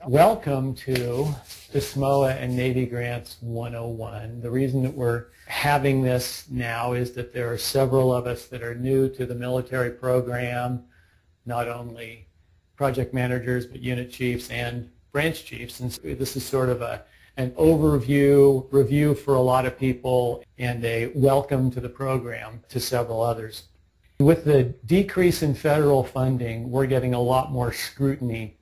Welcome to DSMOA and Navy Grants 101. The reason that we're having this now is that there are several of us that are new to the military program, not only project managers, but unit chiefs and branch chiefs. And so this is sort of an overview, review for a lot of people, and a welcome to the program to several others. With the decrease in federal funding, we're getting a lot more scrutiny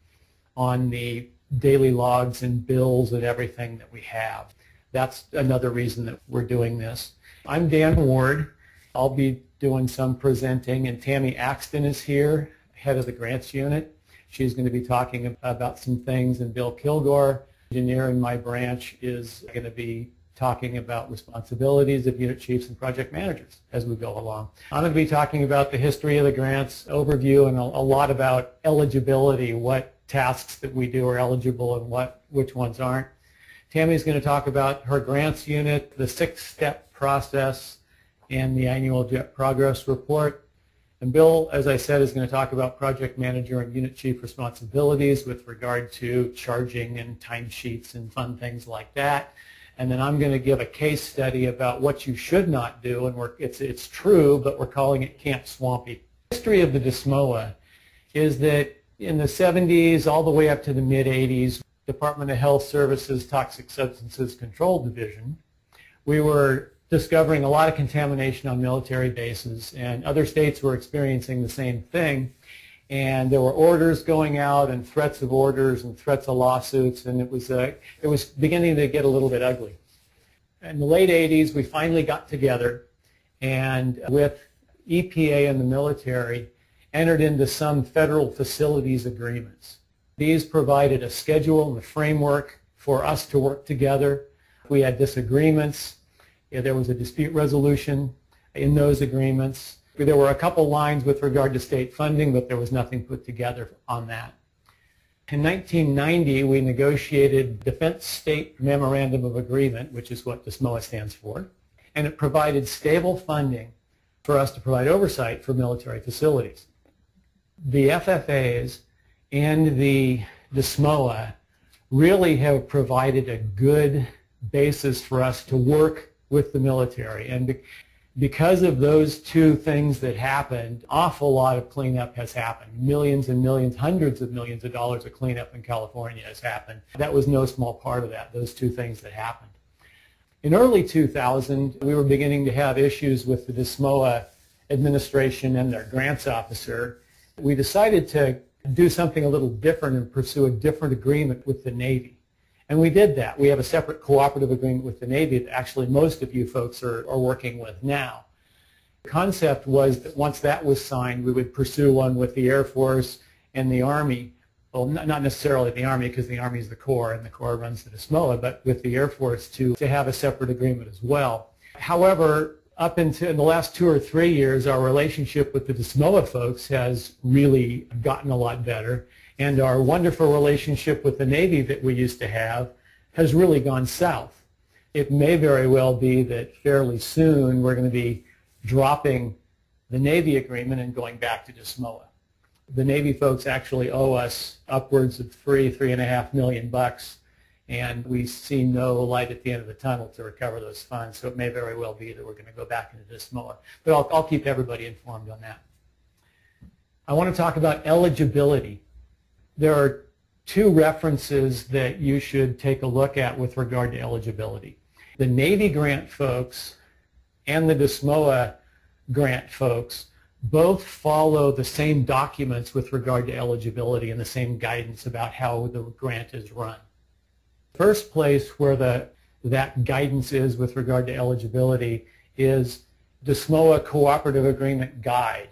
on the daily logs and bills and everything that we have. That's another reason that we're doing this. I'm Dan Ward. I'll be doing some presenting, and Tammy Axton is here, head of the grants unit. She's going to be talking about some things, and Bill Kilgore, engineer in my branch, is going to be talking about responsibilities of unit chiefs and project managers as we go along. I'm going to be talking about the history of the grants overview and a lot about eligibility, what tasks that we do are eligible and which ones aren't. Tammy's going to talk about her grants unit, the 6-step process, and the annual progress report. And Bill, as I said, is going to talk about project manager and unit chief responsibilities with regard to charging and timesheets and fun things like that. And then I'm going to give a case study about what you should not do, and it's true, but we're calling it Camp Swampy. The history of the DSMOA is that in the 70s all the way up to the mid-80s, Department of Health Services Toxic Substances Control Division, we were discovering a lot of contamination on military bases, and other states were experiencing the same thing. And there were orders going out and threats of orders and threats of lawsuits, and it was beginning to get a little bit ugly. In the late 80s, we finally got together and with EPA and the military entered into some federal facilities agreements. These provided a schedule and a framework for us to work together. We had disagreements. There was a dispute resolution in those agreements. There were a couple lines with regard to state funding, but there was nothing put together on that. In 1990, we negotiated Defense State Memorandum of Agreement, which is what DSMOA stands for, and it provided stable funding for us to provide oversight for military facilities. The FFAs and the DSMOA really have provided a good basis for us to work with the military, and because of those two things that happened, an awful lot of cleanup has happened. Millions and millions, hundreds of millions of dollars of cleanup in California has happened. That was no small part of that, those two things that happened. In early 2000, we were beginning to have issues with the DSMOA administration and their grants officer. We decided to do something a little different and pursue a different agreement with the Navy. And we did that. We have a separate cooperative agreement with the Navy that actually most of you folks are working with now. The concept was that once that was signed, we would pursue one with the Air Force and the Army. Well, not necessarily the Army, because the Army is the Corps and the Corps runs the DSMOA, but with the Air Force to have a separate agreement as well. However, up until the last 2 or 3 years, our relationship with the DSMOA folks has really gotten a lot better. And our wonderful relationship with the Navy that we used to have has really gone south. It may very well be that fairly soon we're going to be dropping the Navy agreement and going back to DSMOA. The Navy folks actually owe us upwards of $3.5 million, and we see no light at the end of the tunnel to recover those funds. So it may very well be that we're going to go back into DSMOA. But I'll keep everybody informed on that. I want to talk about eligibility. There are two references that you should take a look at with regard to eligibility. The Navy grant folks and the DSMOA grant folks both follow the same documents with regard to eligibility and the same guidance about how the grant is run. The first place where that guidance is with regard to eligibility is DSMOA Cooperative Agreement Guide.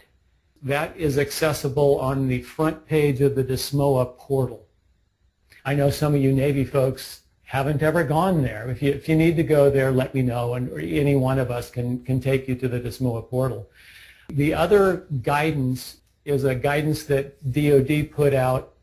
That is accessible on the front page of the DSMOA portal. I know some of you Navy folks haven't ever gone there. If you need to go there, let me know, and any one of us can take you to the DSMOA portal. The other guidance is a guidance that DoD put out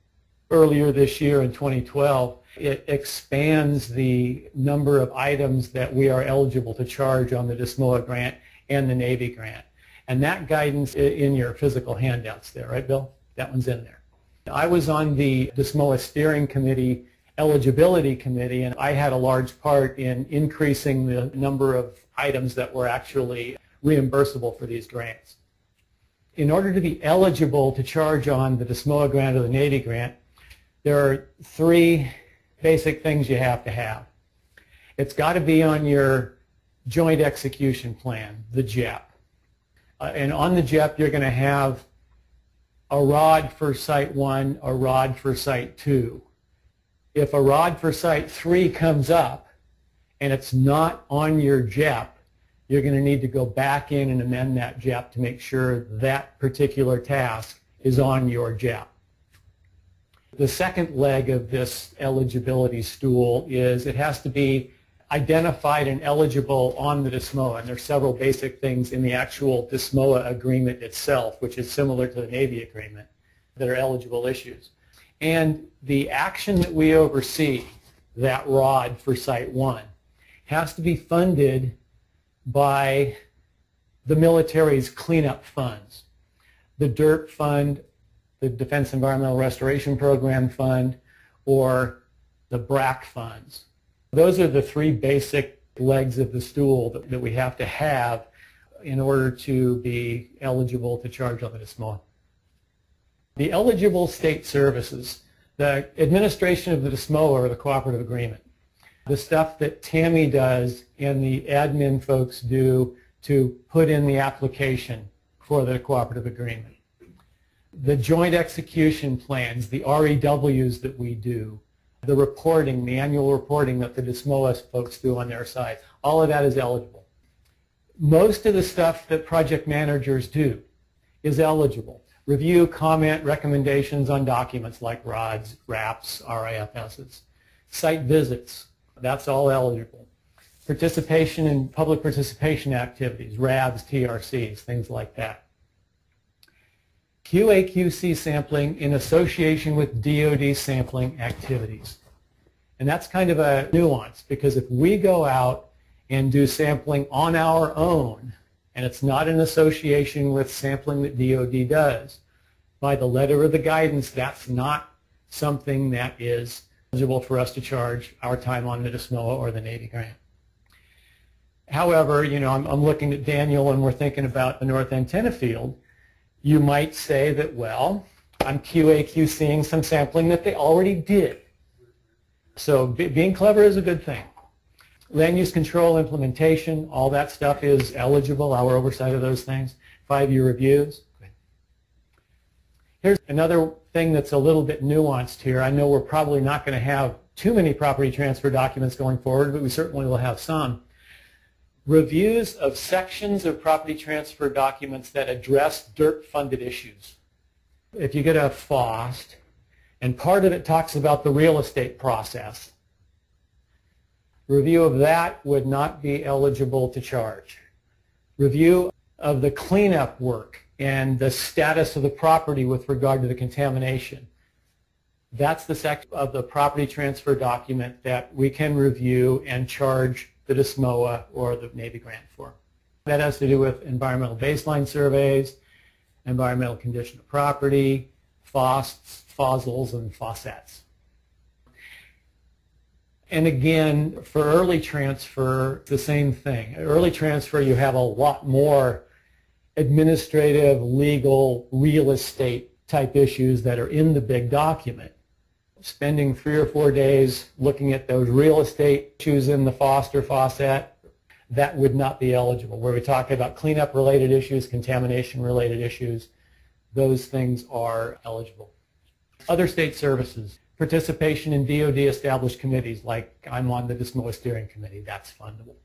earlier this year in 2012. It expands the number of items that we are eligible to charge on the DSMOA grant and the Navy grant. And that guidance in your physical handouts there, right, Bill? That one's in there. I was on the DSMOA steering committee, eligibility committee, and I had a large part in increasing the number of items that were actually reimbursable for these grants. In order to be eligible to charge on the DSMOA grant or the Navy grant, there are three basic things you have to have. It's got to be on your Joint Execution Plan, the JEP. And on the JEP, you're going to have a ROD for Site 1, a ROD for Site 2. If a ROD for Site 3 comes up and it's not on your JEP, you're going to need to go back in and amend that JEP to make sure that particular task is on your JEP. The second leg of this eligibility stool is it has to be identified and eligible on the DSMOA, and there's several basic things in the actual DSMOA agreement itself, which is similar to the Navy agreement, that are eligible issues. And the action that we oversee, that ROD for Site 1, has to be funded by the military's cleanup funds, the DERP fund, the Defense Environmental Restoration Program fund, or the BRAC funds. Those are the three basic legs of the stool that we have to have in order to be eligible to charge on the DSMOA. The eligible state services, the administration of the DSMOA or the cooperative agreement, the stuff that Tammy does and the admin folks do to put in the application for the cooperative agreement. The joint execution plans, the REWs that we do, the reporting, the annual reporting that the DSMOA folks do on their side, all of that is eligible. Most of the stuff that project managers do is eligible. Review, comment, recommendations on documents like RODs, RAPs, RIFSs. Site visits, that's all eligible. Participation in public participation activities, RABs, TRCs, things like that. QA/QC sampling in association with DoD sampling activities. And that's kind of a nuance, because if we go out and do sampling on our own, and it's not in association with sampling that DoD does, by the letter of the guidance, that's not something that is eligible for us to charge our time on the DSMOA or the Navy grant. However, you know, I'm looking at Daniel and we're thinking about the North Antenna Field. You might say that, well, I'm QA/QCing some sampling that they already did. So being clever is a good thing. Land use control implementation, all that stuff is eligible, our oversight of those things. 5-year reviews. Here's another thing that's a little bit nuanced here. I know we're probably not going to have too many property transfer documents going forward, but we certainly will have some. Reviews of sections of property transfer documents that address DERP-funded issues. If you get a FOST, and part of it talks about the real estate process, review of that would not be eligible to charge. Review of the cleanup work and the status of the property with regard to the contamination. That's the section of the property transfer document that we can review and charge the DSMOA or the Navy grant for. That has to do with environmental baseline surveys, environmental condition of property, FOSTs, FOSLs, and FOSETs. And again, for early transfer, the same thing. Early transfer, you have a lot more administrative, legal, real estate type issues that are in the big document. Spending 3 or 4 days looking at those real estate issues in the FOST or FOSET, that would not be eligible. Where we talk about cleanup related issues, contamination related issues, those things are eligible. Other state services, participation in DoD established committees, like I'm on the DSMOA steering committee, that's fundable.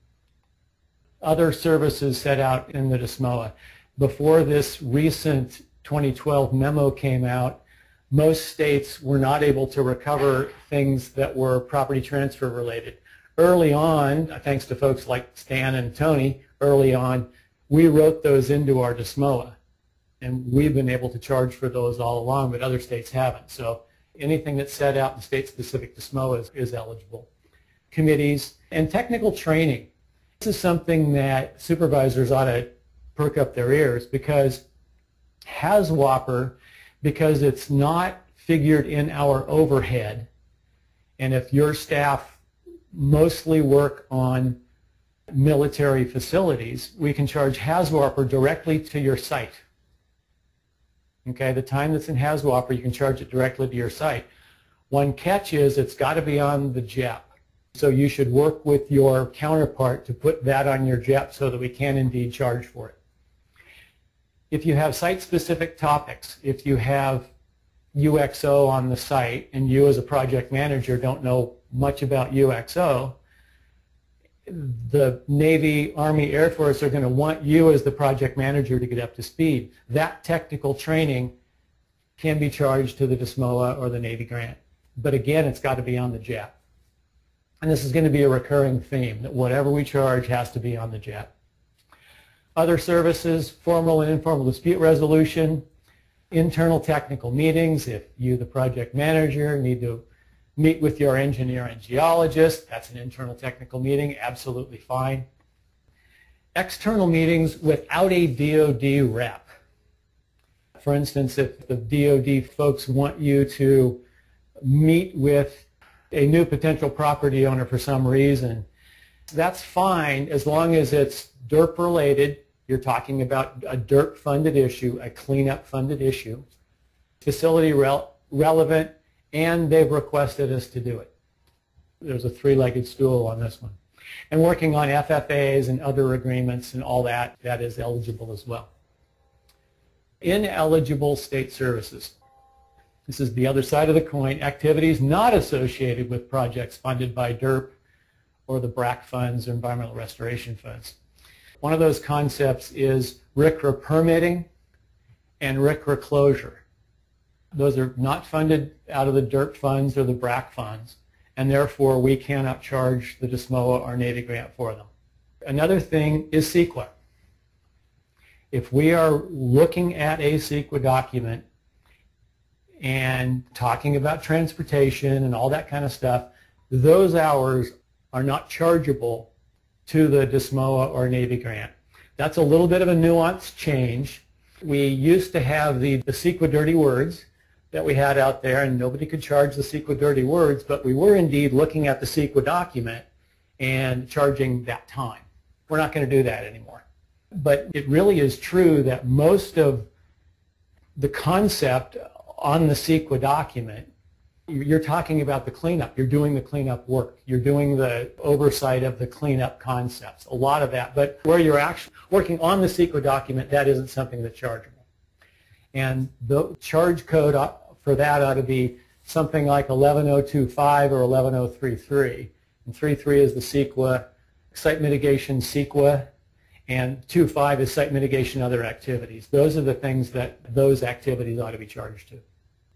Other services set out in the DSMOA. Before this recent 2012 memo came out, most states were not able to recover things that were property transfer related. Early on, thanks to folks like Stan and Tony, early on, we wrote those into our DSMOA. And we've been able to charge for those all along, but other states haven't. So anything that's set out in state-specific DSMOA is eligible. Committees and technical training. This is something that supervisors ought to perk up their ears, because HAZWOPER, because it's not figured in our overhead. And if your staff mostly work on military facilities, we can charge HAZWOPER directly to your site. Okay, the time that's in HAZWOPER, you can charge it directly to your site. One catch is it's got to be on the JEP. So you should work with your counterpart to put that on your JEP so that we can indeed charge for it. If you have site-specific topics, if you have UXO on the site and you as a project manager don't know much about UXO, the Navy, Army, Air Force are going to want you as the project manager to get up to speed. That technical training can be charged to the DSMOA or the Navy grant. But again, it's got to be on the JEP. And this is going to be a recurring theme, that whatever we charge has to be on the JEP. Other services, formal and informal dispute resolution, internal technical meetings. If you, the project manager, need to meet with your engineer and geologist, that's an internal technical meeting, absolutely fine. External meetings without a DoD rep. For instance, if the DoD folks want you to meet with a new potential property owner for some reason, that's fine as long as it's DERP related. You're talking about a DERP funded issue, a cleanup funded issue, facility relevant, and they've requested us to do it. There's a three-legged stool on this one. And working on FFAs and other agreements and all that, that is eligible as well. Ineligible state services. This is the other side of the coin, activities not associated with projects funded by DERP or the BRAC funds or environmental restoration funds. One of those concepts is RCRA permitting and RCRA closure. Those are not funded out of the DERP funds or the BRAC funds, and therefore we cannot charge the DSMOA or Navy grant for them. Another thing is CEQA. If we are looking at a CEQA document and talking about transportation and all that kind of stuff, those hours are not chargeable to the DSMOA or Navy grant. That's a little bit of a nuanced change. We used to have the CEQA dirty words that we had out there, and nobody could charge the CEQA dirty words, but we were indeed looking at the CEQA document and charging that time. We're not going to do that anymore. But it really is true that most of the concept on the CEQA document, you're talking about the cleanup. You're doing the cleanup work. You're doing the oversight of the cleanup concepts, a lot of that. But where you're actually working on the CEQA document, that isn't something that's chargeable. And the charge code for that ought to be something like 11025 or 11033. And 33 is the CEQA, site mitigation CEQA, and 25 is site mitigation other activities. Those are the things that those activities ought to be charged to.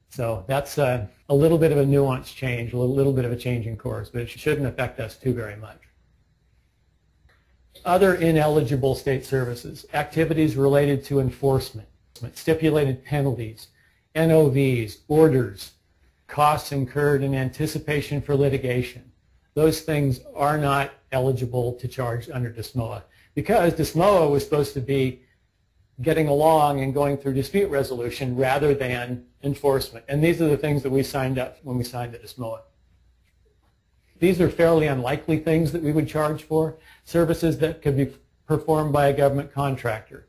So that's a little bit of a nuanced change, a little bit of a change in course, but it shouldn't affect us too very much. Other ineligible state services, activities related to enforcement, stipulated penalties, NOVs, orders, costs incurred in anticipation for litigation. Those things are not eligible to charge under DSMOA because DSMOA was supposed to be getting along and going through dispute resolution rather than enforcement. And these are the things that we signed up when we signed the DSMOA. These are fairly unlikely things that we would charge for. Services that could be performed by a government contractor.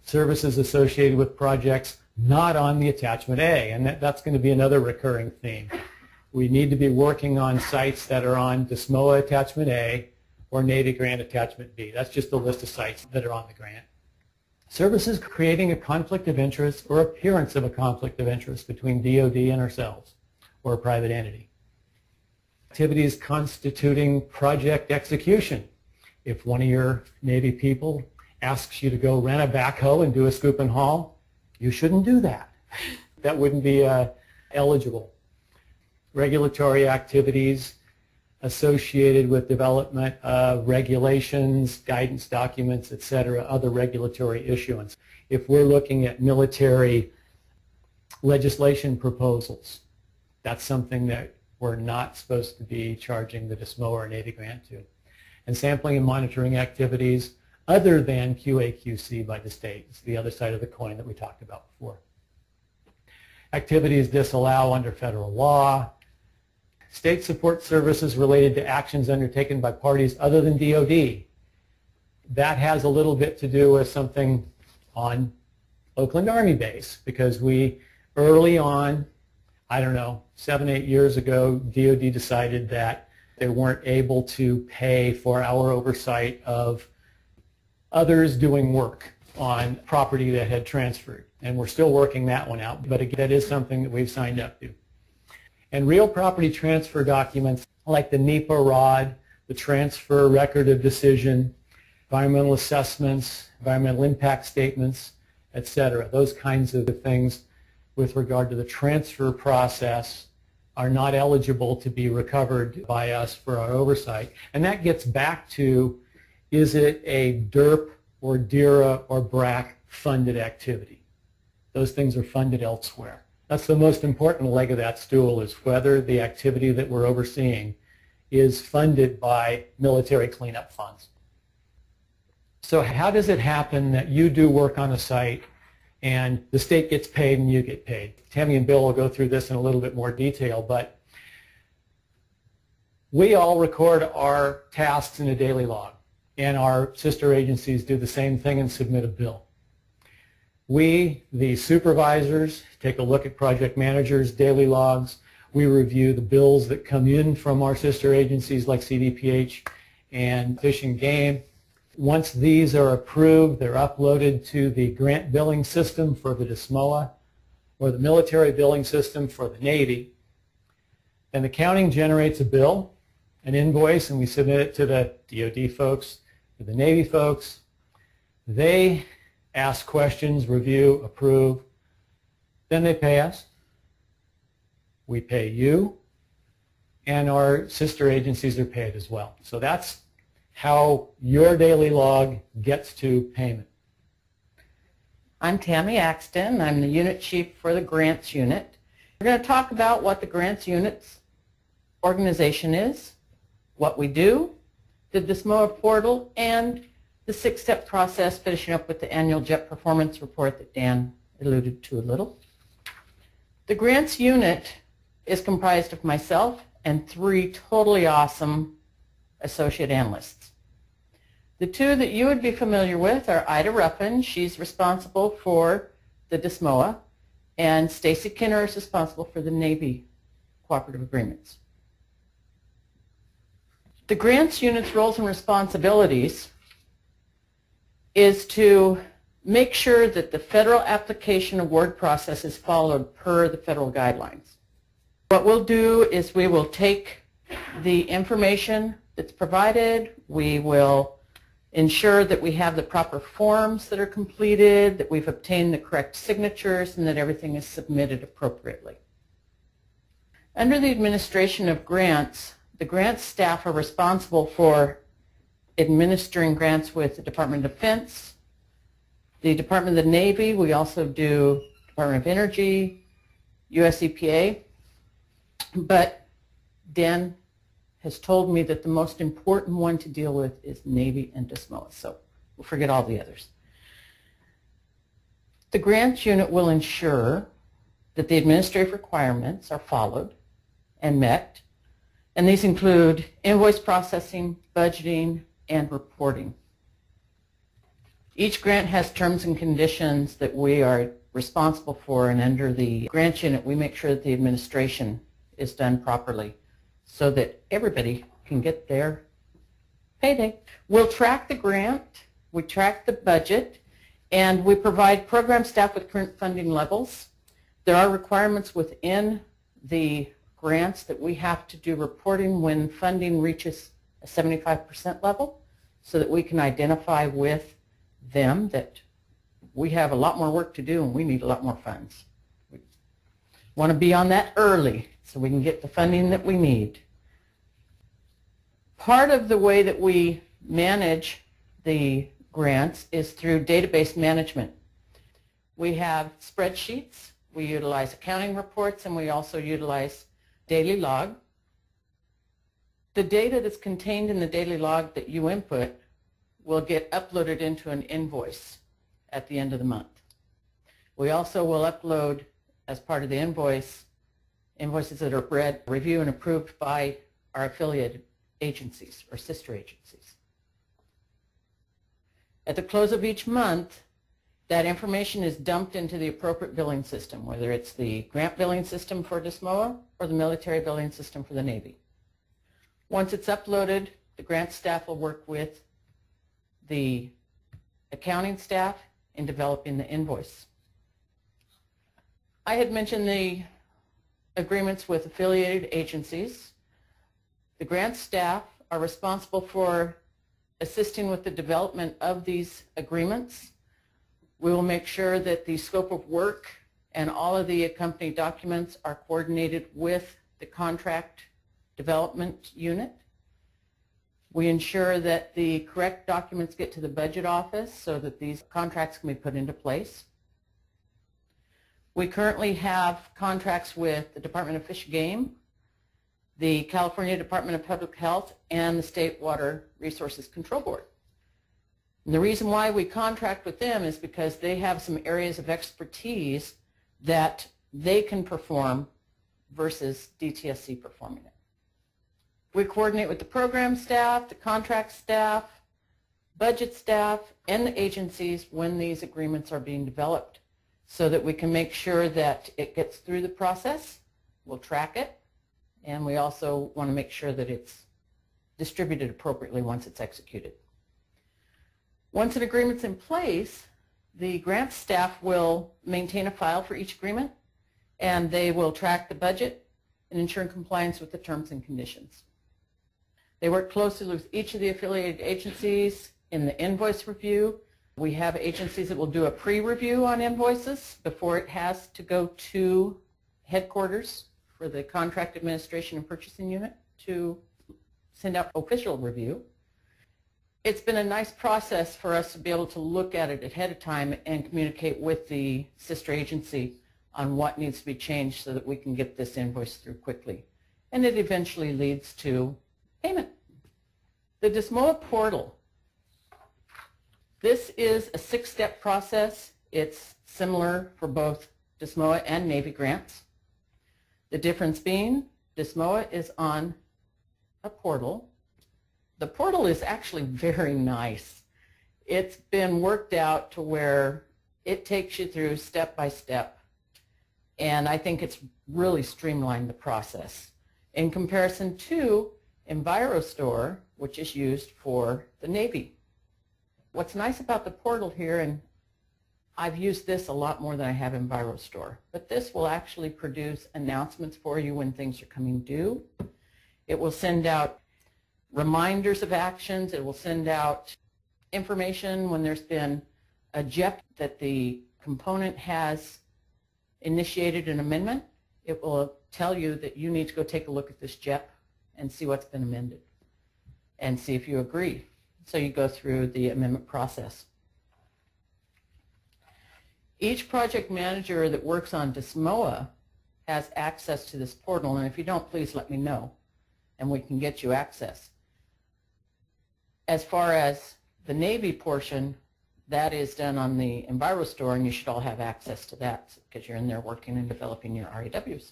Services associated with projects not on the Attachment A. And that's going to be another recurring theme. We need to be working on sites that are on DSMOA Attachment A or Navy Grant Attachment B. That's just a list of sites that are on the grant. Services creating a conflict of interest or appearance of a conflict of interest between DoD and ourselves or a private entity. Activities constituting project execution. If one of your Navy people asks you to go rent a backhoe and do a scoop and haul, you shouldn't do that. That wouldn't be eligible. Regulatory activities associated with development of regulations, guidance documents, etc., other regulatory issuance. If we're looking at military legislation proposals, that's something that we're not supposed to be charging the DSMOA or Navy grant to. And sampling and monitoring activities other than QA/QC by the state. It's the other side of the coin that we talked about before. activities disallow under federal law, state support services related to actions undertaken by parties other than DOD. That has a little bit to do with something on Oakland Army Base, because we early on, I don't know, 7, 8 years ago, DOD decided that they weren't able to pay for our oversight of others doing work on property that had transferred. And we're still working that one out, but again, that is something that we've signed up to. And real property transfer documents like the NEPA ROD, the transfer record of decision, environmental assessments, environmental impact statements, etc. Those kinds of things with regard to the transfer process are not eligible to be recovered by us for our oversight. And that gets back to, is it a DERP or DERA or BRAC funded activity? Those things are funded elsewhere. That's the most important leg of that stool, is whether the activity that we're overseeing is funded by military cleanup funds. So how does it happen that you do work on a site and the state gets paid and you get paid? Tammy and Bill will go through this in a little bit more detail, but we all record our tasks in a daily log, and our sister agencies do the same thing and submit a bill. We, the supervisors, take a look at project managers' daily logs. We review the bills that come in from our sister agencies like CDPH and Fish and Game. Once these are approved, they're uploaded to the grant billing system for the DSMOA or the military billing system for the Navy. Then the accounting generates a bill, an invoice, and we submit it to the DOD folks, to the Navy folks. They ask questions, review, approve. Then they pay us. We pay you, and our sister agencies are paid as well. So that's how your daily log gets to payment. I'm Tammy Axton. I'm the unit chief for the grants unit. We're going to talk about what the grants unit's organization is, what we do, the DSMOA portal, and the 6-step process, finishing up with the annual JET performance report that Dan alluded to a little. The grants unit is comprised of myself and 3 totally awesome associate analysts. The 2 that you would be familiar with are Ida Ruffin. She's responsible for the DSMOA, and Stacy Kinner is responsible for the Navy cooperative agreements. The grants unit's roles and responsibilities is to make sure that the federal application award process is followed per the federal guidelines. What we'll do is we will take the information that's provided, we will ensure that we have the proper forms that are completed, that we've obtained the correct signatures, and that everything is submitted appropriately. Under the administration of grants, the grants staff are responsible for administering grants with the Department of Defense, the Department of the Navy. We also do Department of Energy, US EPA, but Dan has told me that the most important one to deal with is Navy and DSMOA, so we'll forget all the others. The grants unit will ensure that the administrative requirements are followed and met, and these include invoice processing, budgeting, and reporting. Each grant has terms and conditions that we are responsible for, and under the grants unit we make sure that the administration is done properly so that everybody can get their payday. We'll track the grant, we track the budget, and we provide program staff with current funding levels. There are requirements within the grants that we have to do reporting when funding reaches a 75% level, so that we can identify with them that we have a lot more work to do and we need a lot more funds. We want to be on that early so we can get the funding that we need. Part of the way that we manage the grants is through database management. We have spreadsheets, we utilize accounting reports, and we also utilize daily log. The data that's contained in the daily log that you input will get uploaded into an invoice at the end of the month. We also will upload as part of the invoices that are read, reviewed, and approved by our affiliated agencies or sister agencies. At the close of each month, that information is dumped into the appropriate billing system, whether it's the grant billing system for DSMOA or the military billing system for the Navy. Once it's uploaded, the grant staff will work with the accounting staff in developing the invoice. I had mentioned the agreements with affiliated agencies. The grant staff are responsible for assisting with the development of these agreements. We will make sure that the scope of work and all of the accompanying documents are coordinated with the contract development unit. We ensure that the correct documents get to the budget office so that these contracts can be put into place. We currently have contracts with the Department of Fish and Game, the California Department of Public Health, and the State Water Resources Control Board. And the reason why we contract with them is because they have some areas of expertise that they can perform versus DTSC performing it. We coordinate with the program staff, the contract staff, budget staff, and the agencies when these agreements are being developed so that we can make sure that it gets through the process. We'll track it, and we also want to make sure that it's distributed appropriately once it's executed. Once an agreement's in place, the grant staff will maintain a file for each agreement, and they will track the budget and ensure compliance with the terms and conditions. They work closely with each of the affiliated agencies in the invoice review. We have agencies that will do a pre-review on invoices before it has to go to headquarters for the contract administration and purchasing unit to send out official review. It's been a nice process for us to be able to look at it ahead of time and communicate with the sister agency on what needs to be changed so that we can get this invoice through quickly. And it eventually leads to payment. The DSMOA portal. This is a 6-step process. It's similar for both DSMOA and Navy grants. The difference being DSMOA is on a portal. The portal is actually very nice. It's been worked out to where it takes you through step by step, and I think it's really streamlined the process in comparison to EnviroStore, which is used for the Navy. What's nice about the portal here, and I've used this a lot more than I have EnviroStore, but this will actually produce announcements for you when things are coming due. It will send out reminders of actions. It will send out information when there's been a JEP that the component has initiated an amendment. It will tell you that you need to go take a look at this JEP and see what's been amended and see if you agree. So you go through the amendment process. Each project manager that works on DSMOA has access to this portal, and if you don't, please let me know and we can get you access. As far as the Navy portion, that is done on the EnviroStore, and you should all have access to that because you're in there working and developing your REWs.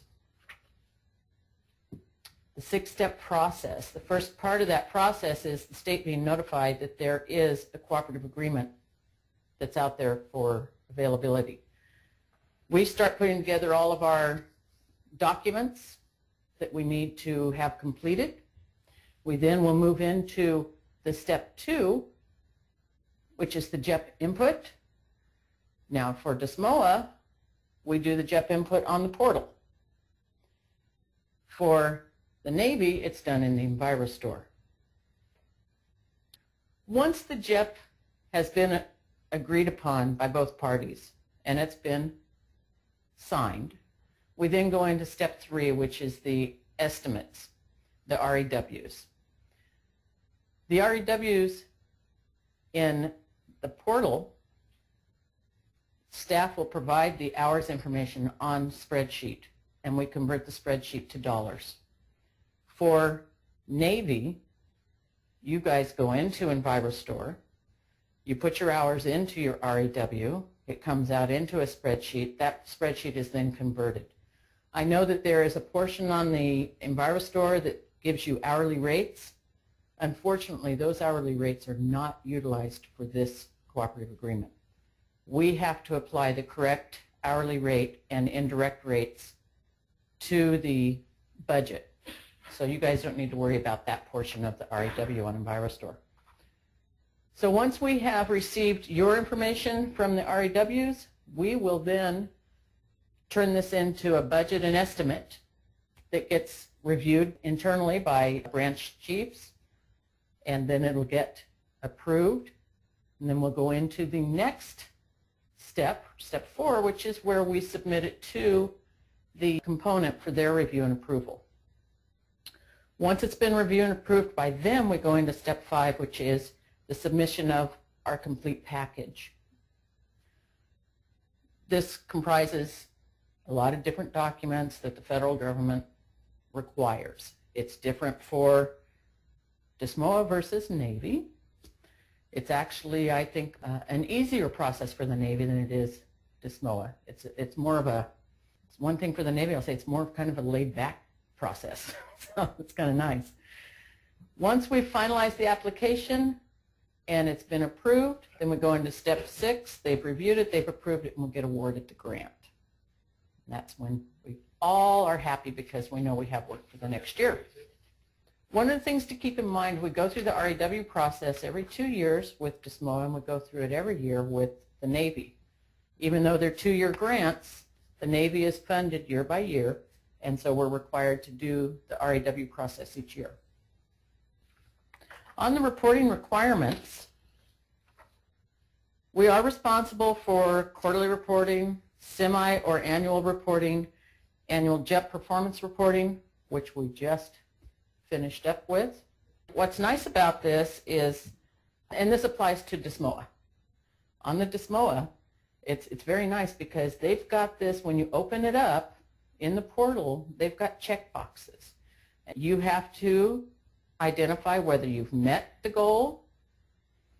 The 6-step process. The first part of that process is the state being notified that there is a cooperative agreement that's out there for availability. We start putting together all of our documents that we need to have completed. We then will move into the step 2, which is the JEP input. Now for DSMOA, we do the JEP input on the portal. For the Navy, it's done in the EnviroStore. Once the JEP has been agreed upon by both parties and it's been signed, we then go into step 3, which is the estimates, the REWs. The REWs in the portal, staff will provide the hours information on spreadsheet, and we convert the spreadsheet to dollars. For Navy, you guys go into EnviroStore, you put your hours into your REW, It comes out into a spreadsheet. That spreadsheet is then converted. I know that there is a portion on the EnviroStore that gives you hourly rates. Unfortunately, those hourly rates are not utilized for this cooperative agreement. We have to apply the correct hourly rate and indirect rates to the budget. So you guys don't need to worry about that portion of the REW on EnviroStore. So once we have received your information from the REWs, we will then turn this into a budget and estimate that gets reviewed internally by branch chiefs, and then it'll get approved, and then we'll go into the next step, step 4, which is where we submit it to the component for their review and approval. Once it's been reviewed and approved by them, we go into step 5, which is the submission of our complete package. This comprises a lot of different documents that the federal government requires. It's different for DSMOA versus Navy. It's actually, I think, an easier process for the Navy than it is DSMOA. It's more of a, it's one thing for the Navy, I'll say it's more of kind of a laid-back process. So it's kind of nice. Once we've finalized the application and it's been approved, then we go into step 6. They've reviewed it, they've approved it, and we'll get awarded the grant. And that's when we all are happy because we know we have work for the next year. One of the things to keep in mind, we go through the REW process every 2 years with DSMOA, and we go through it every year with the Navy. Even though they're 2-year grants, the Navy is funded year by year, and so we're required to do the REW process each year. On the reporting requirements, we are responsible for quarterly reporting, semi or annual reporting, annual JEP performance reporting, which we just finished up with. What's nice about this is, and this applies to DSMOA. On the DSMOA, it's very nice because they've got this, when you open it up in the portal, they've got check boxes. You have to identify whether you've met the goal,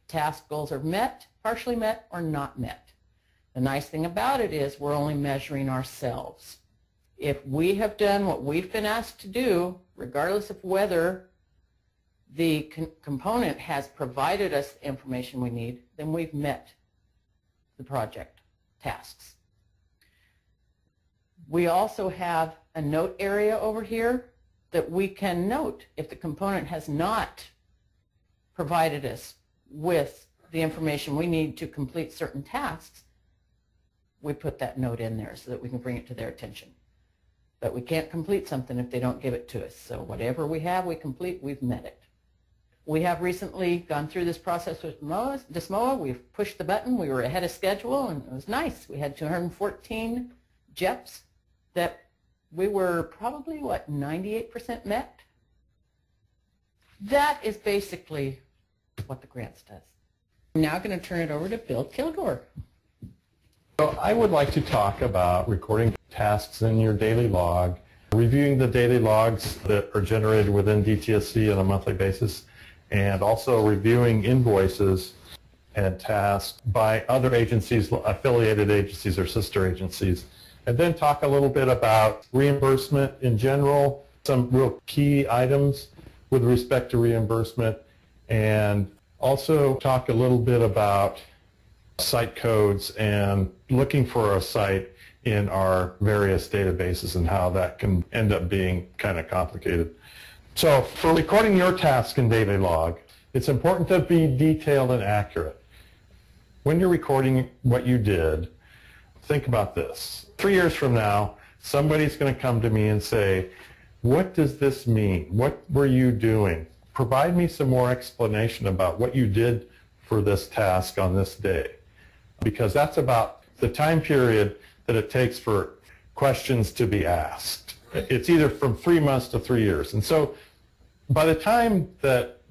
task goals are met, partially met, or not met. The nice thing about it is we're only measuring ourselves. If we have done what we've been asked to do, regardless of whether the component has provided us the information we need, then we've met the project tasks. We also have a note area over here that we can note if the component has not provided us with the information we need to complete certain tasks. We put that note in there so that we can bring it to their attention. But we can't complete something if they don't give it to us. So whatever we have, we complete, we've met it. We have recently gone through this process with DSMOA. We've pushed the button. We were ahead of schedule, and it was nice. We had 214 JEPs that we were probably, 98% met? That is basically what the grants does. I'm now going to turn it over to Bill Kilgore. So I would like to talk about recording tasks in your daily log, reviewing the daily logs that are generated within DTSC on a monthly basis, and also reviewing invoices and tasks by other agencies, affiliated agencies or sister agencies. And then talk a little bit about reimbursement in general, some real key items with respect to reimbursement, and also talk a little bit about site codes and looking for a site in our various databases and how that can end up being kind of complicated. So for recording your task in daily log, it's important to be detailed and accurate. When you're recording what you did, think about this. 3 years from now, somebody's going to come to me and say, what does this mean? What were you doing? Provide me some more explanation about what you did for this task on this day. Because that's about the time period that it takes for questions to be asked. It's either from 3 months to 3 years. And so by the time that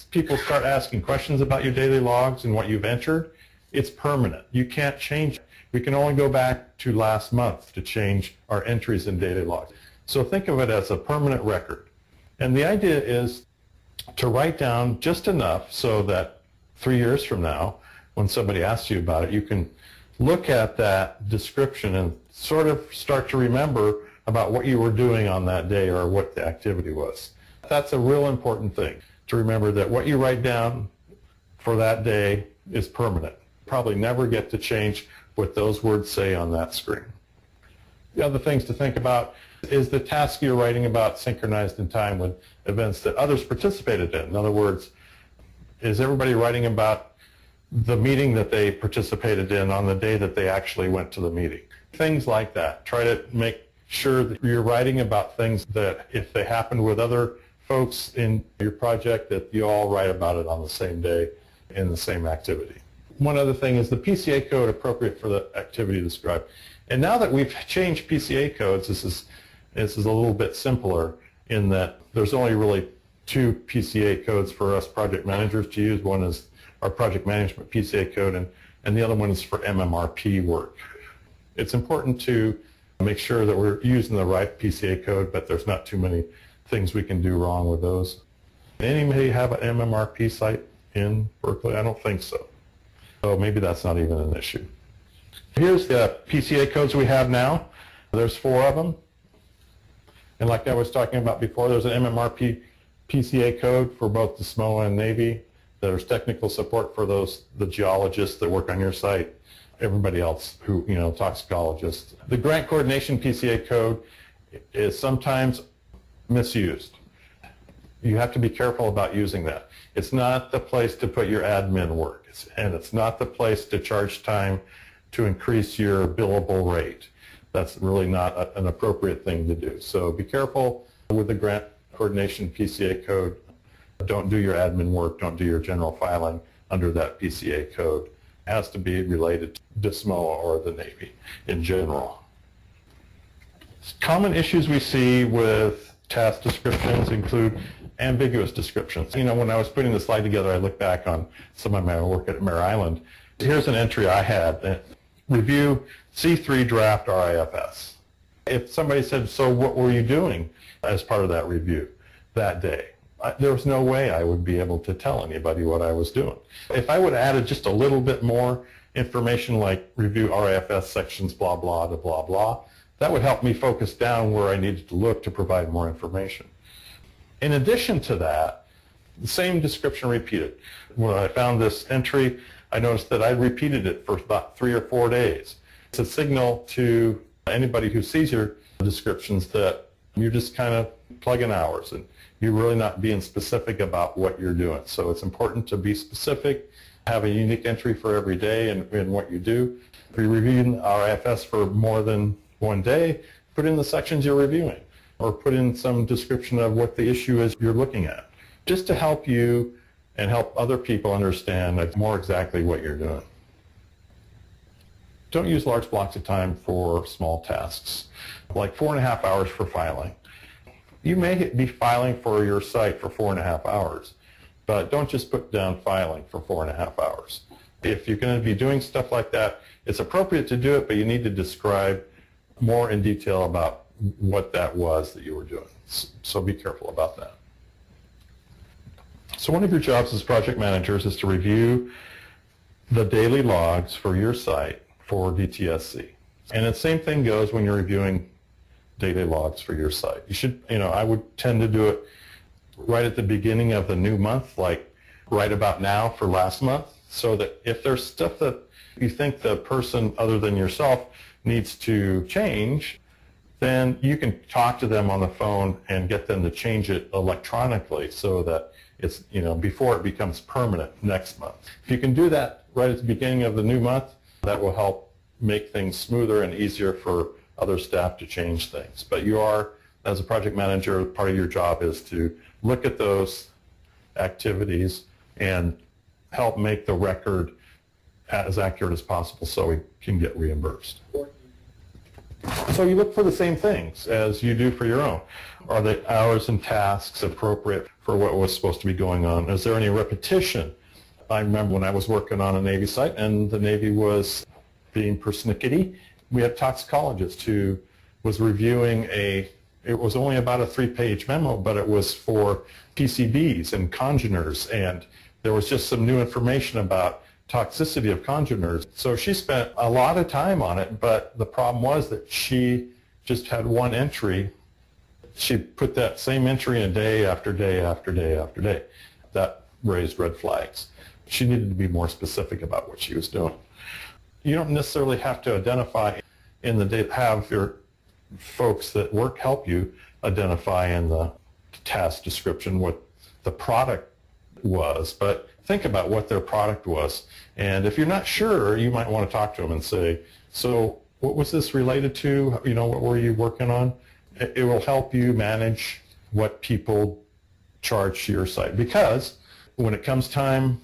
people start asking questions about your daily logs and what you've entered, it's permanent. You can't change it. We can only go back to last month to change our entries in daily logs. So think of it as a permanent record. And the idea is to write down just enough so that 3 years from now, when somebody asks you about it, you can look at that description and sort of start to remember about what you were doing on that day or what the activity was. That's a real important thing, to remember that what you write down for that day is permanent. Probably never get to change what those words say on that screen. The other things to think about is the task you're writing about synchronized in time with events that others participated in. In other words, is everybody writing about the meeting that they participated in on the day that they actually went to the meeting? Things like that. Try to make sure that you're writing about things that if they happened with other folks in your project, that you all write about it on the same day in the same activity. One other thing is the PCA code appropriate for the activity described. And now that we've changed PCA codes, this is a little bit simpler in that there's only really two PCA codes for us project managers to use. One is our project management PCA code, and the other one is for MMRP work. It's important to make sure that we're using the right PCA code, but there's not too many things we can do wrong with those. Anybody have an MMRP site in Berkeley? I don't think so. So maybe that's not even an issue. Here's the PCA codes we have now. There's 4 of them. And like I was talking about before, there's an MMRP PCA code for both the SMOA and Navy. There's technical support for the geologists that work on your site, everybody else who, toxicologists. The grant coordination PCA code is sometimes misused. You have to be careful about using that. It's not the place to put your admin work, and it's not the place to charge time to increase your billable rate. That's really not an appropriate thing to do. So be careful with the grant coordination PCA code. Don't do your admin work, don't do your general filing under that PCA code. It has to be related to SMOA or the Navy in general. Common issues we see with task descriptions include ambiguous descriptions. When I was putting the slide together, I looked back on some of my work at Mare Island. Here's an entry I had. Review C3 draft RIFS. If somebody said, so what were you doing as part of that review that day? There was no way I would be able to tell anybody what I was doing. If I would have added just a little bit more information like review RIFS sections blah blah to blah blah, that would help me focus down where I needed to look to provide more information. In addition to that, the same description repeated. When I found this entry, I noticed that I repeated it for about 3 or 4 days. It's a signal to anybody who sees your descriptions that you're just kind of plugging hours and you're really not being specific about what you're doing. So it's important to be specific, have a unique entry for every day in what you do. If you're reviewing RIFS for more than 1 day, put in the sections you're reviewing or put in some description of what the issue is you're looking at, just to help you and help other people understand more exactly what you're doing. Don't use large blocks of time for small tasks, like 4.5 hours for filing. You may be filing for your site for 4.5 hours, but don't just put down filing for 4.5 hours. If you're going to be doing stuff like that, it's appropriate to do it, but you need to describe more in detail about what that was that you were doing. So be careful about that. So one of your jobs as project managers is to review the daily logs for your site for DTSC. And the same thing goes when you're reviewing daily logs for your site. You should, I would tend to do it right at the beginning of the new month, like right about now for last month, so that if there's stuff that you think the person other than yourself needs to change, then you can talk to them on the phone and get them to change it electronically so that it's, before it becomes permanent next month. If you can do that right at the beginning of the new month, that will help make things smoother and easier for other staff to change things. But you are, as a project manager, part of your job is to look at those activities and help make the record as accurate as possible so we can get reimbursed. So you look for the same things as you do for your own. Are the hours and tasks appropriate for what was supposed to be going on? Is there any repetition? I remember when I was working on a Navy site and the Navy was being persnickety, we had a toxicologist who was reviewing it was only about a 3-page memo, but it was for PCBs and congeners, and there was just some new information about toxicity of congeners. So she spent a lot of time on it, but the problem was that she just had one entry. She put that same entry in day after day after day after day. That raised red flags. She needed to be more specific about what she was doing. You don't necessarily have to identify in the data, have your folks that work help you identify in the task description what the product was, but think about what their product was. And if you're not sure, you might want to talk to them and say, so what was this related to? You know, what were you working on? It will help you manage what people charge to your site, because when it comes time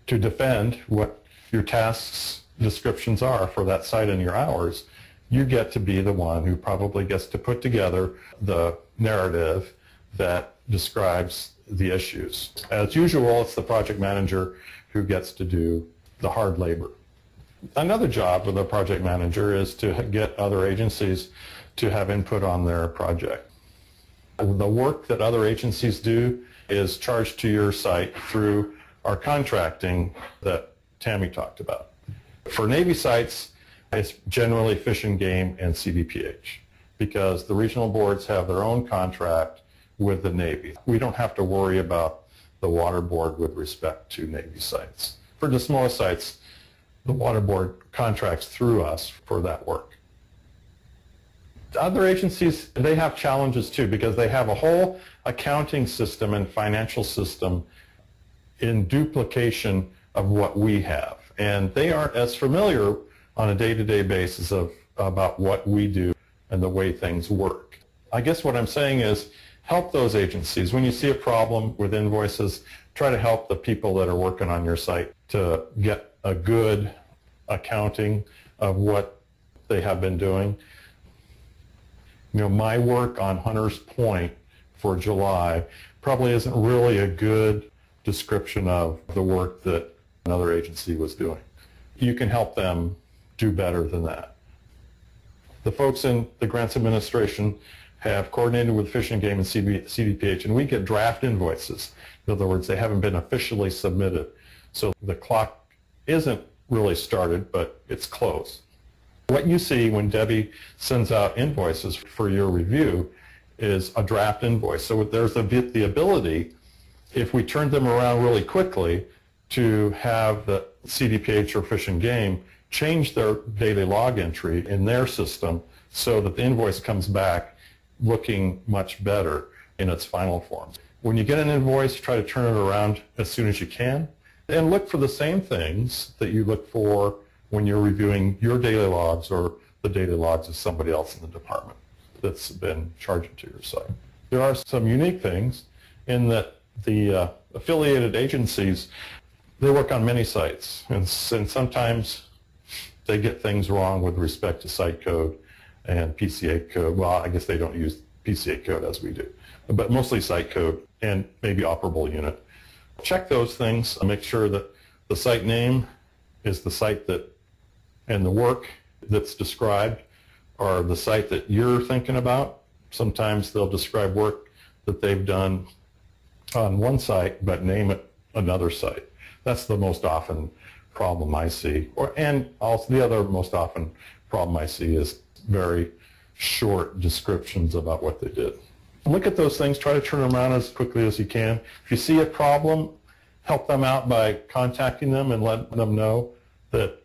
to defend what your tasks descriptions are for that site and your hours, you get to be the one who probably gets to put together the narrative that describes the issues. As usual, it's the project manager who gets to do the hard labor. Another job of the project manager is to get other agencies to have input on their project. The work that other agencies do is charged to your site through our contracting that Tammy talked about. For Navy sites, it's generally Fish and Game and CDPH, because the regional boards have their own contract with the Navy. We don't have to worry about the water board with respect to Navy sites. For DeSmoa sites, the water board contracts through us for that work. Other agencies, they have challenges too, because they have a whole accounting system and financial system in duplication of what we have. And they aren't as familiar on a day-to-day basis about what we do and the way things work. I guess what I'm saying is help those agencies. When you see a problem with invoices, try to help the people that are working on your site to get a good accounting of what they have been doing. You know, my work on Hunter's Point for July probably isn't really a good description of the work that another agency was doing. You can help them do better than that. The folks in the grants administration have coordinated with Fish and Game and CDPH, and we get draft invoices. In other words, they haven't been officially submitted. So the clock isn't really started, but it's close. What you see when Debbie sends out invoices for your review is a draft invoice. So there's the ability, if we turn them around really quickly, to have the CDPH or Fish and Game change their daily log entry in their system so that the invoice comes back looking much better in its final form. When you get an invoice, try to turn it around as soon as you can, and look for the same things that you look for when you're reviewing your daily logs or the daily logs of somebody else in the department that's been charged to your site. There are some unique things in that the affiliated agencies, they work on many sites, and sometimes they get things wrong with respect to site code and PCA code. Well, I guess they don't use PCA code as we do, but mostly site code and maybe operable unit. Check those things, make sure that the site name is the site that, and the work that's described are the site that you're thinking about. Sometimes they'll describe work that they've done on one site but name it another site. That's the most often problem I see. And also the other most often problem I see is very short descriptions about what they did. Look at those things, try to turn them around as quickly as you can. If you see a problem, help them out by contacting them and letting them know that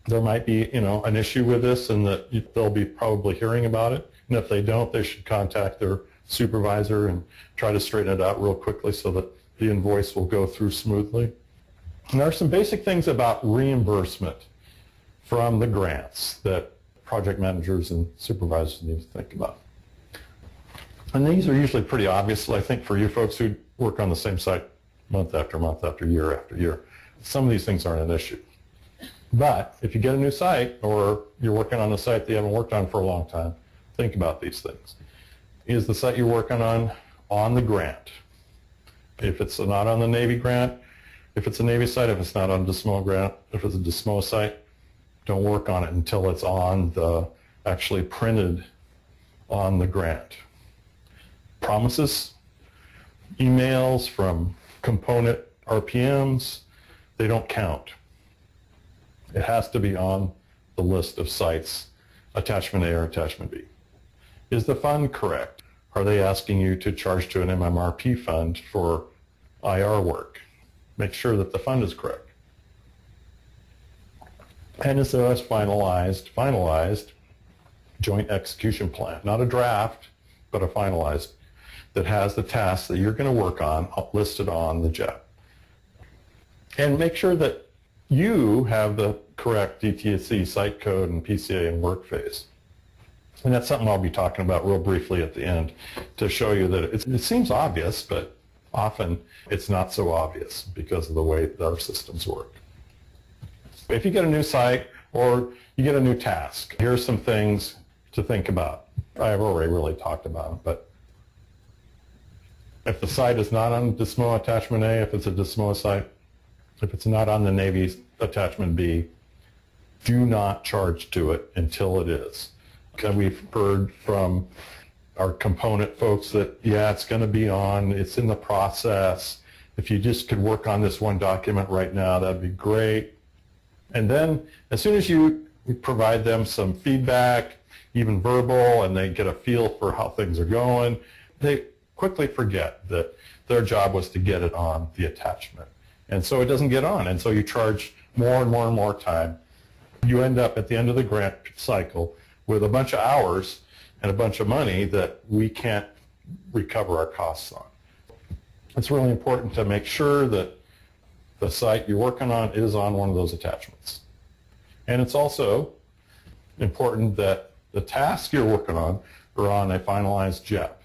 there might be, you know, an issue with this and that they'll be probably hearing about it. And if they don't, they should contact their supervisor and try to straighten it out real quickly so that the invoice will go through smoothly. And there are some basic things about reimbursement from the grants that project managers and supervisors need to think about. And these are usually pretty obvious, I think, for you folks who work on the same site month after month after year. Some of these things aren't an issue. But if you get a new site or you're working on a site that you haven't worked on for a long time, think about these things. Is the site you're working on the grant? If it's not on the Navy grant, if it's a Navy site, if it's not on a DeSmoa grant, if it's a DeSmoa site, don't work on it until it's on the, actually printed on the grant. Promises, emails from component RPMs, they don't count. It has to be on the list of sites, attachment A or attachment B. Is the fund correct? Are they asking you to charge to an MMRP fund for IR work? Make sure that the fund is correct. And is there a finalized joint execution plan? Not a draft, but a finalized that has the tasks that you're going to work on listed on the JEP. And make sure that you have the correct DTSC site code and PCA and work phase. And that's something I'll be talking about real briefly at the end to show you that it seems obvious, but often it's not so obvious because of the way that our systems work. If you get a new site or you get a new task, here's some things to think about. I've already really talked about them, but if the site is not on DSMO attachment A, if it's a DSMO site, if it's not on the Navy attachment B, do not charge to it until it is. Okay, we've heard from our component folks that, yeah, it's going to be on, it's in the process. If you just could work on this one document right now, that'd be great. And then as soon as you provide them some feedback, even verbal, and they get a feel for how things are going, they quickly forget that their job was to get it on the attachment. And so it doesn't get on, and so you charge more and more and more time. You end up at the end of the grant cycle with a bunch of hours and a bunch of money that we can't recover our costs on. It's really important to make sure that the site you're working on is on one of those attachments. And it's also important that the tasks you're working on are on a finalized JEP.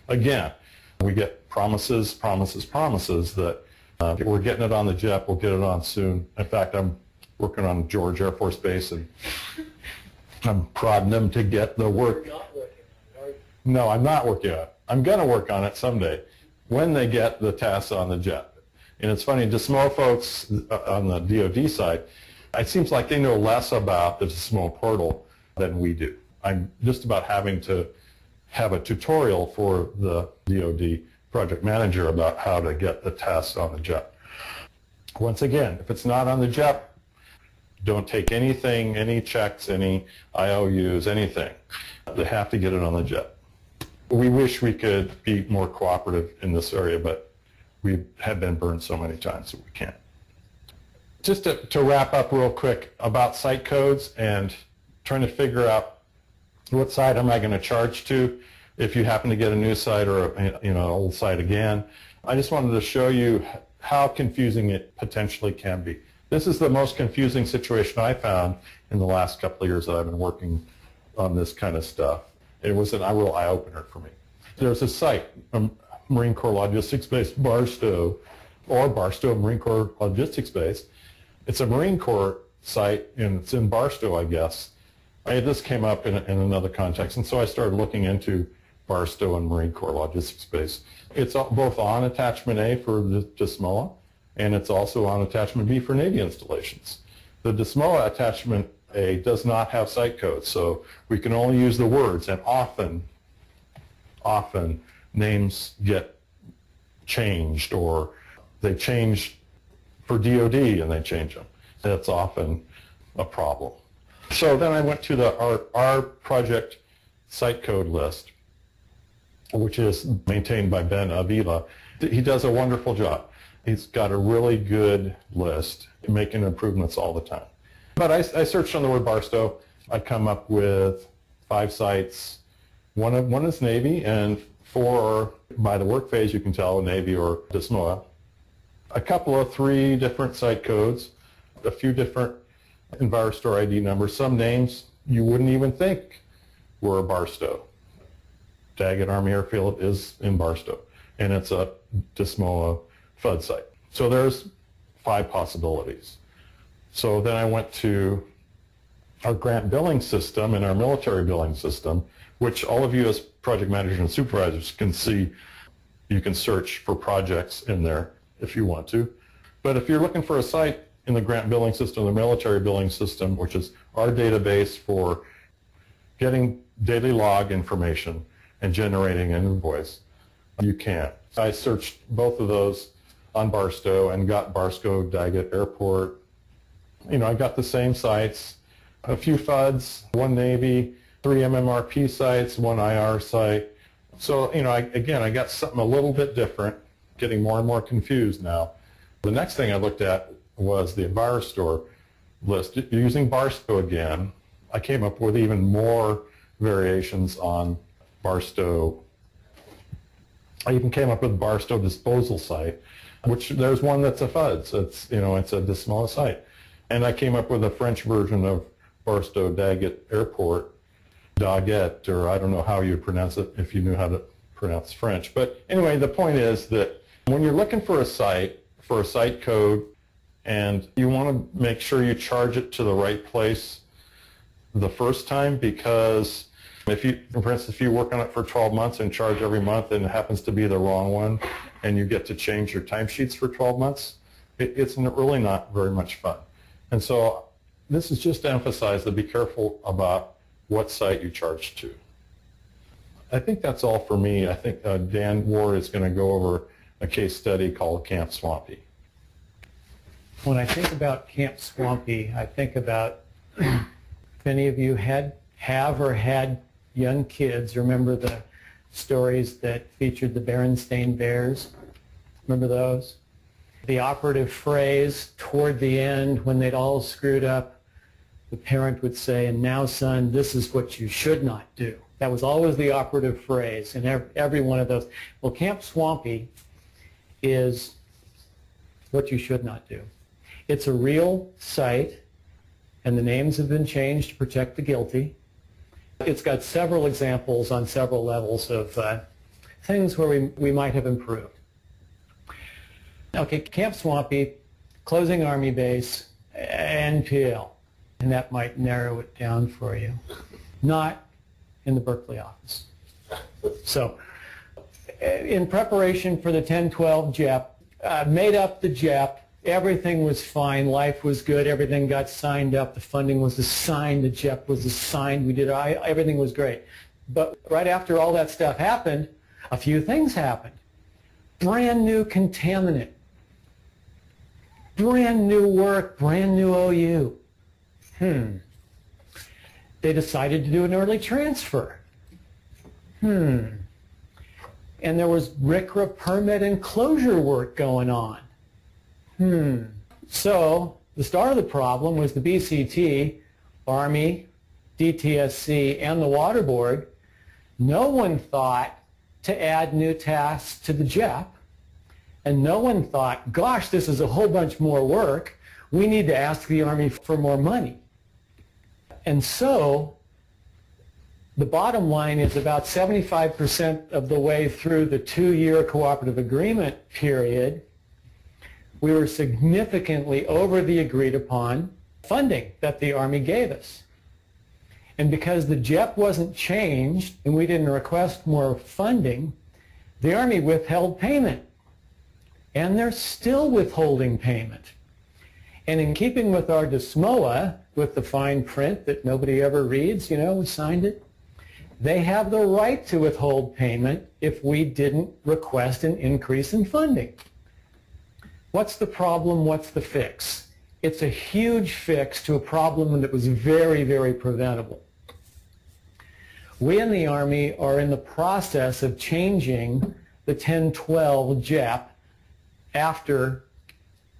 Again, we get promises that we're getting it on the JEP, we'll get it on soon. In fact, I'm working on George Air Force Base, and I'm prodding them to get the work. You're not working on it, are you? No, I'm not working on it. I'm going to work on it someday when they get the tasks on the JEP. And it's funny, DSMO folks on the DoD side, it seems like they know less about the DSMO portal than we do. I'm just about having to have a tutorial for the DoD project manager about how to get the tasks on the JEP. Once again, if it's not on the JEP, don't take anything, any checks, any IOUs, anything. They have to get it on the JEP. We wish we could be more cooperative in this area, but we have been burned so many times that we can't. Just to wrap up real quick about site codes and trying to figure out what site am I going to charge to if you happen to get a new site or an old site again. I just wanted to show you how confusing it potentially can be. This is the most confusing situation I found in the last couple of years that I've been working on this kind of stuff. It was a real eye-opener for me. There's a site, Marine Corps Logistics Base, Barstow, or Barstow Marine Corps Logistics Base. It's a Marine Corps site, and it's in Barstow, I guess. This came up in another context, and so I started looking into Barstow and Marine Corps Logistics Base. It's both on Attachment A for the DSMOA, and it's also on Attachment B for Navy installations. The DSMOA Attachment A does not have site codes, so we can only use the words, and often names get changed, or they change for DoD and they change them. That's often a problem. So then I went to our project site code list, which is maintained by Ben Avila. He does a wonderful job. He's got a really good list, making improvements all the time. But I searched on the word Barstow. I come up with 5 sites. One is Navy, and 4 by the work phase you can tell Navy or DSMOA. A couple of 3 different site codes, a few different EnviroStore ID numbers. Some names you wouldn't even think were a Barstow. Daggett Army Airfield is in Barstow, and it's a DSMOA FUD site. So there's 5 possibilities. So then I went to our grant billing system and our military billing system, which all of you as project managers and supervisors can see. You can search for projects in there if you want to. But if you're looking for a site in the grant billing system, the military billing system, which is our database for getting daily log information and generating an invoice, you can't. I searched both of those on Barstow and got Barstow Daggett Airport I got the same sites, a few FUDs, one Navy, 3 MMRP sites, 1 IR site. So, I got something a little bit different, getting more and more confused now. The next thing I looked at was the Envirostore list. Using Barstow again, I came up with even more variations on Barstow. I even came up with Barstow disposal site, which there's one that's a FUDs. It's a Dismoa site. And I came up with a French version of Barstow Daggett Airport, Daggett, or I don't know how you pronounce it if you knew how to pronounce French. But anyway, the point is that when you're looking for a site code, and you want to make sure you charge it to the right place the first time, because for instance, if you work on it for 12 months and charge every month and it happens to be the wrong one, and you get to change your timesheets for 12 months, it's really not very much fun. And so this is just to emphasize that be careful about what site you charge to. I think that's all for me. I think Dan Ward is going to go over a case study called Camp Swampy. When I think about Camp Swampy, I think about if any of you have or had young kids, remember the stories that featured the Berenstain Bears? Remember those? The operative phrase toward the end, when they'd all screwed up, the parent would say, "And now, son, this is what you should not do." That was always the operative phrase in every one of those. Well, Camp Swampy is what you should not do. It's a real site, and the names have been changed to protect the guilty. It's got several examples on several levels of things where we might have improved. Okay, Camp Swampy, closing Army base, NPL, and that might narrow it down for you. Not in the Berkeley office. So, in preparation for the 1012 JEP, made up the JEP. Everything was fine. Life was good. Everything got signed up. The funding was assigned. The JEP was assigned. Everything was great. But right after all that stuff happened, a few things happened. Brand new contaminant. Brand new work. Brand new OU. They decided to do an early transfer. And there was RCRA permit and closure work going on. So the start of the problem was the BCT, Army, DTSC, and the Water Board. No one thought to add new tasks to the JEP, and no one thought, gosh, this is a whole bunch more work. We need to ask the Army for more money. And so the bottom line is about 75% of the way through the 2-year cooperative agreement period, we were significantly over the agreed upon funding that the Army gave us. And because the JEP wasn't changed and we didn't request more funding, the Army withheld payment. And they're still withholding payment. And in keeping with our Dismoa, with the fine print that nobody ever reads, we signed it, they have the right to withhold payment if we didn't request an increase in funding. What's the problem? What's the fix? It's a huge fix to a problem that was very, very preventable. We in the Army are in the process of changing the 1012 JEP after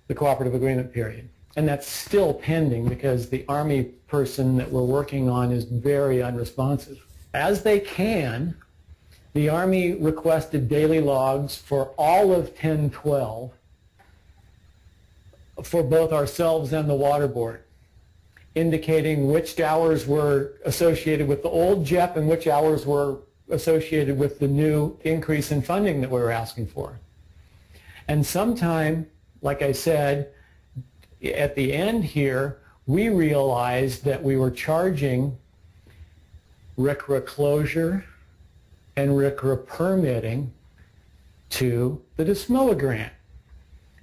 the cooperative agreement period. And that's still pending because the Army person that we're working on is very unresponsive. As they can, the Army requested daily logs for all of 1012 for both ourselves and the Water Board, indicating which hours were associated with the old JEP and which hours were associated with the new increase in funding that we were asking for. And sometime, like I said, at the end here, we realized that we were charging RCRA closure and RCRA permitting to the Dismoa grant.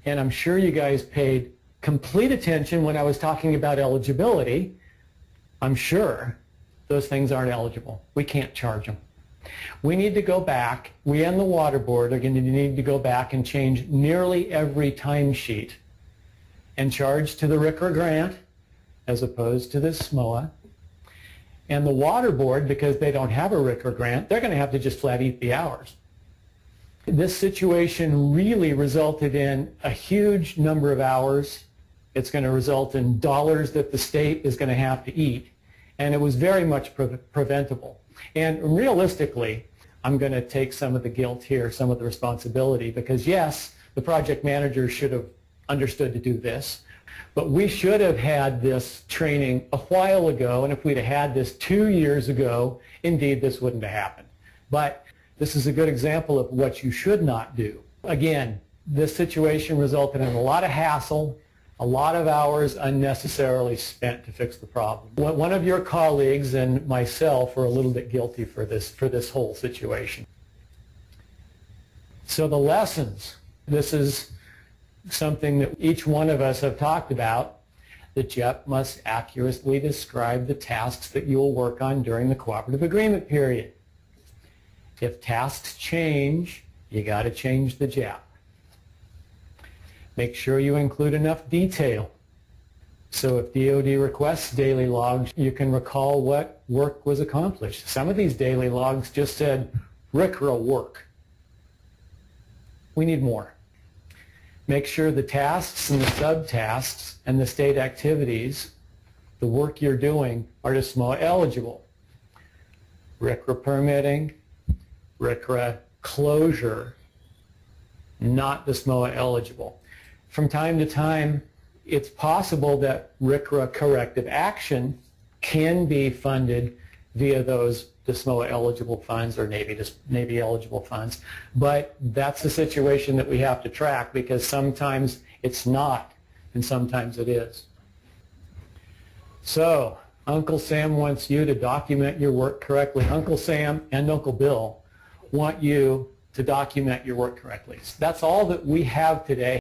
And I'm sure you guys paid complete attention when I was talking about eligibility. I'm sure those things aren't eligible. We can't charge them. We need to go back. We and the Water Board are going to need to go back and change nearly every timesheet and charge to the RCRA grant as opposed to this SMOA. And the water board, because they don't have a RCRA grant, they're going to have to just flat eat the hours. This situation really resulted in a huge number of hours. It's going to result in dollars that the state is going to have to eat. And it was very much preventable. And realistically, I'm going to take some of the guilt here, some of the responsibility, because yes, the project manager should have understood to do this, but we should have had this training a while ago, and if we'd have had this 2 years ago, indeed this wouldn't have happened. But this is a good example of what you should not do. Again, this situation resulted in a lot of hassle, a lot of hours unnecessarily spent to fix the problem. One of your colleagues and myself are a little bit guilty for this whole situation. So the lessons, this is something that each one of us have talked about. The JEP must accurately describe the tasks that you will work on during the cooperative agreement period. If tasks change, you got to change the JEP. Make sure you include enough detail. So if DoD requests daily logs, you can recall what work was accomplished. Some of these daily logs just said RCRA work. We need more. Make sure the tasks and the subtasks and the state activities, the work you're doing, are SMOA eligible. RCRA permitting, RCRA closure, not the SMOA eligible. From time to time, it's possible that RCRA corrective action can be funded via those SMOA eligible funds or Navy eligible funds, but that's the situation that we have to track, because sometimes it's not and sometimes it is. So Uncle Sam wants you to document your work correctly. Uncle Sam and Uncle Bill want you to document your work correctly. So that's all that we have today.